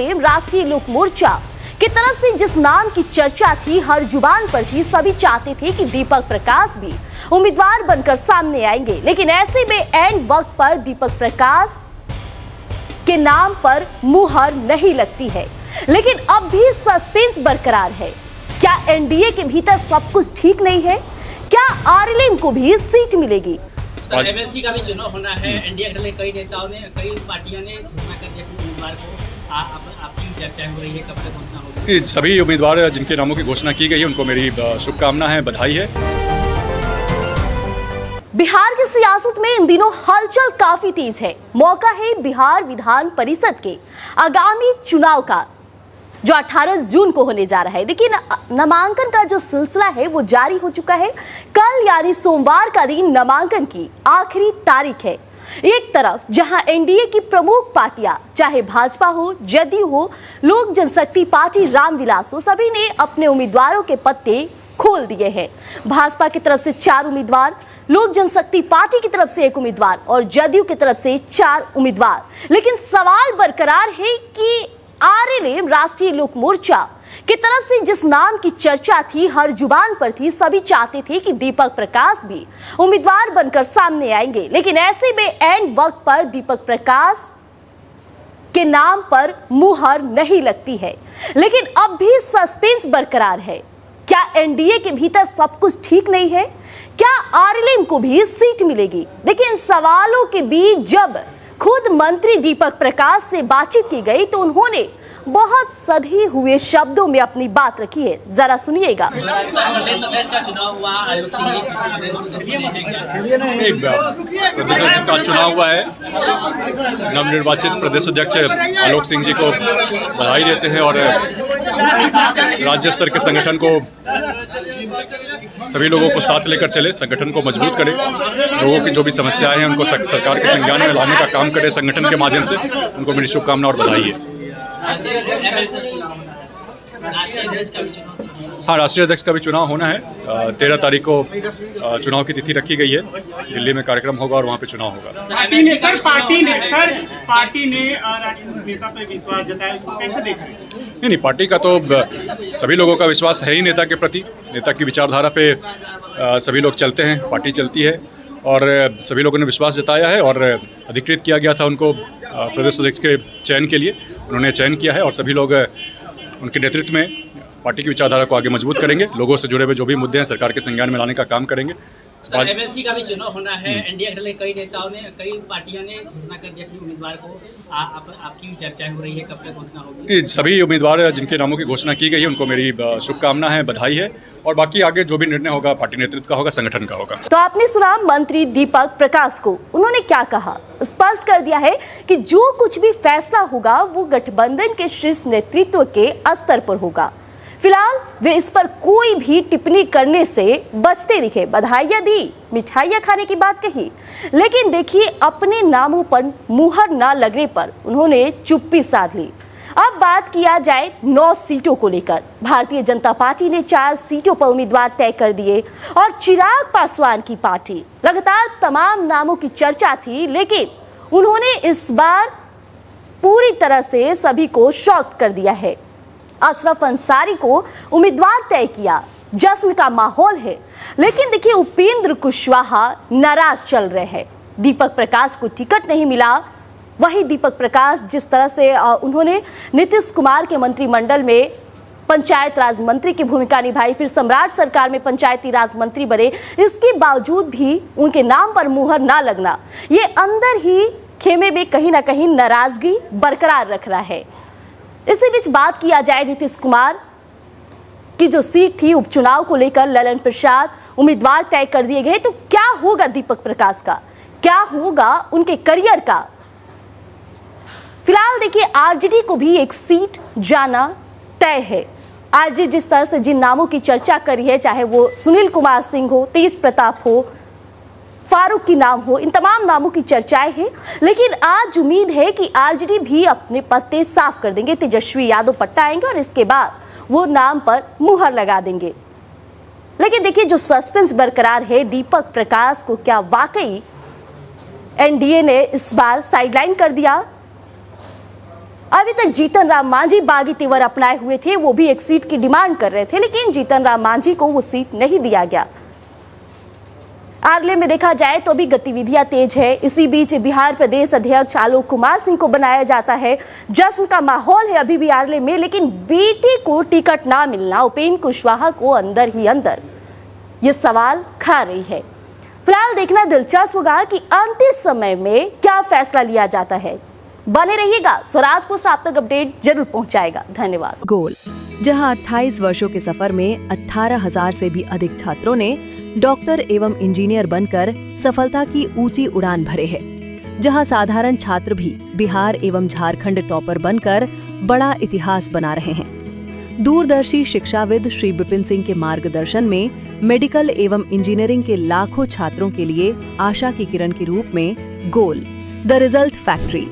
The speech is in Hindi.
आरएलए राष्ट्रीय लोक मोर्चा की तरफ से जिस नाम की चर्चा थी, हर जुबान पर थी, सभी चाहते थे कि दीपक प्रकाश भी उम्मीदवार बनकर सामने आएंगे। लेकिन ऐसे में एंड वक्त पर दीपक प्रकाश के नाम पर मुहर नहीं लगती है। लेकिन अब भी सस्पेंस बरकरार है। क्या एनडीए के भीतर सब कुछ ठीक नहीं है? क्या आरएलए को भी सीट मिलेगी? एमएलसी का भी चुनाव होना है। एनडीए के कई नेताओं ने, कई पार्टियों ने घोषणा कर दिया कि उम्मीदवार को आपकी चर्चा हो रही है, कब तक घोषणा होगी? सभी उम्मीदवार जिनके नामों की घोषणा की गई है उनको मेरी शुभकामना है, बधाई है। बिहार की सियासत में इन दिनों हलचल काफी तेज है। मौका है बिहार विधान परिषद के आगामी चुनाव का, जो 18 जून को होने जा रहा है। लेकिन नामांकन का जो सिलसिला है वो जारी हो चुका है। कल यानी सोमवार का दिन नामांकन की आखिरी तारीख है। एक तरफ जहां एनडीए की प्रमुख पार्टियां, चाहे भाजपा हो, जदयू हो, लोक जनशक्ति पार्टी, रामविलास हो, सभी ने अपने उम्मीदवारों के पत्ते खोल दिए हैं। भाजपा की तरफ से 4 उम्मीदवार, लोक जनशक्ति पार्टी की तरफ से 1 उम्मीदवार और जदयू की तरफ से 4 उम्मीदवार। लेकिन सवाल बरकरार है कि आरएलए राष्ट्रीय लोक मोर्चा की तरफ से जिस नाम की चर्चा थी, हर जुबान पर थी, सभी चाहते थे कि दीपक प्रकाश भी उम्मीदवार बनकर सामने आएंगे। लेकिन ऐसे में एंड वक्त पर दीपक प्रकाश के नाम पर मुहर नहीं लगती है। लेकिन अब भी सस्पेंस बरकरार है। क्या एनडीए के भीतर सब कुछ ठीक नहीं है? क्या आरएलए को भी सीट मिलेगी? देखिए, इन सवालों के बीच जब खुद मंत्री दीपक प्रकाश से बातचीत की गई तो उन्होंने बहुत सधी हुए शब्दों में अपनी बात रखी है। जरा सुनिएगा। प्रदेश का चुनाव हुआ, प्रदेश का चुनाव हुआ है। नवनिर्वाचित प्रदेश अध्यक्ष आलोक सिंह जी को बधाई देते हैं और राज्य स्तर के संगठन को, सभी लोगों को साथ लेकर चले, संगठन को मजबूत करें, लोगों की जो भी समस्याएं हैं उनको सरकार के संज्ञान में लाने का काम करें संगठन के माध्यम से। उनको मेरी शुभकामना और बधाई है। हाँ, राष्ट्रीय अध्यक्ष का भी चुनाव होना है। 13 तारीख को चुनाव की तिथि रखी गई है। दिल्ली में कार्यक्रम होगा और वहाँ पे चुनाव होगा। पार्टी ने नेता पे विश्वास जताया, उसको कैसे देख रहे हैं? नहीं, पार्टी का तो सभी लोगों का विश्वास है ही नेता के प्रति। नेता की विचारधारा पे सभी लोग चलते हैं, पार्टी चलती है और सभी लोगों ने विश्वास जताया है और अधिकृत किया गया था उनको प्रदेश अध्यक्ष के चयन के लिए। उन्होंने चयन किया है और सभी लोग उनके नेतृत्व में पार्टी की विचारधारा को आगे मजबूत करेंगे। लोगों से जुड़े हुए जो भी मुद्दे हैं सरकार के संज्ञान में लाने का काम करेंगे। एमएलसी का भी चुनाव होना है। एनडीए के कई नेताओं ने, कई पार्टियों ने घोषणा कर दिया कि उम्मीदवार को आपकी चर्चा हो रही है, कब तक घोषणा होगी? सभी उम्मीदवार जिनके नामों की घोषणा की गई है उनको मेरी शुभकामना है, बधाई है और बाकी आगे जो भी निर्णय होगा पार्टी नेतृत्व का होगा, संगठन का होगा। तो आपने सुना मंत्री दीपक प्रकाश को। उन्होंने क्या कहा? स्पष्ट कर दिया है कि जो कुछ भी फैसला होगा वो गठबंधन के शीर्ष नेतृत्व के स्तर पर होगा। फिलहाल वे इस पर कोई भी टिप्पणी करने से बचते दिखे। बधाइयां दी, मिठाइयां खाने की बात कही, लेकिन देखिए अपने नामों पर मुहर ना लगने पर उन्होंने चुप्पी साध ली। अब बात किया जाए 9 सीटों को लेकर। भारतीय जनता पार्टी ने 4 सीटों पर उम्मीदवार तय कर दिए और चिराग पासवान की पार्टी, लगातार तमाम नामों की चर्चा थी, लेकिन उन्होंने इस बार पूरी तरह से सभी को शॉक कर दिया है। अशरफ अंसारी को उम्मीदवार तय किया। जश्न का माहौल है, लेकिन देखिए उपेंद्र कुशवाहा नाराज चल रहे हैं। दीपक प्रकाश को टिकट नहीं मिला। वही दीपक प्रकाश जिस तरह से उन्होंने नीतीश कुमार के मंत्रिमंडल में पंचायत राज मंत्री की भूमिका निभाई, फिर सम्राट सरकार में पंचायती राज मंत्री बने, इसके बावजूद भी उनके नाम पर मुहर ना लगना, ये अंदर ही खेमे में कहीं ना कहीं नाराजगी बरकरार रख रहा है। इसी बीच बात किया जाए नीतीश कुमार की जो सीट थी उपचुनाव को लेकर, ललन प्रसाद उम्मीदवार तय कर दिए गए। तो क्या होगा दीपक प्रकाश का, क्या होगा उनके करियर का? फिलहाल देखिए आरजेडी को भी एक सीट जाना तय है। आरजेडी जिस तरह से जिन नामों की चर्चा करी है, चाहे वो सुनील कुमार सिंह हो, तेज प्रताप हो, फारूक की नाम हो, इन तमाम नामों की चर्चाएं हैं। लेकिन आज उम्मीद है कि आरजेडी भी अपने पत्ते साफ कर देंगे। तेजस्वी यादव पट्टा आएंगे और इसके बाद वो नाम पर मुहर लगा देंगे। लेकिन देखिए जो सस्पेंस बरकरार है, दीपक प्रकाश को क्या वाकई एनडीए ने इस बार साइडलाइन कर दिया? अभी तक जीतन राम मांझी बागी तेवर अपनाए हुए थे, वो भी एक सीट की डिमांड कर रहे थे, लेकिन जीतन राम मांझी को वो सीट नहीं दिया गया। आरले में देखा जाए तो भी गतिविधियां तेज है। इसी बीच बिहार प्रदेश अध्यक्ष आलोक कुमार सिंह को बनाया जाता है। जश्न का माहौल है अभी भी आरले में, लेकिन बेटी को टिकट ना मिलना उपेंद्र कुशवाहा को अंदर ही अंदर ये सवाल खा रही है। फिलहाल देखना दिलचस्प होगा कि अंतिम समय में क्या फैसला लिया जाता है। बने रहिएगा, स्वराज पोस्ट आप तक अपडेट जरूर पहुंचाएगा। धन्यवाद। गोल, जहां 28 वर्षों के सफर में 18,000 से भी अधिक छात्रों ने डॉक्टर एवं इंजीनियर बनकर सफलता की ऊंची उड़ान भरे हैं, जहां साधारण छात्र भी बिहार एवं झारखंड टॉपर बनकर बड़ा इतिहास बना रहे हैं। दूरदर्शी शिक्षाविद श्री विपिन सिंह के मार्गदर्शन में मेडिकल एवं इंजीनियरिंग के लाखों छात्रों के लिए आशा की किरण के रूप में गोल, द रिजल्ट फैक्ट्री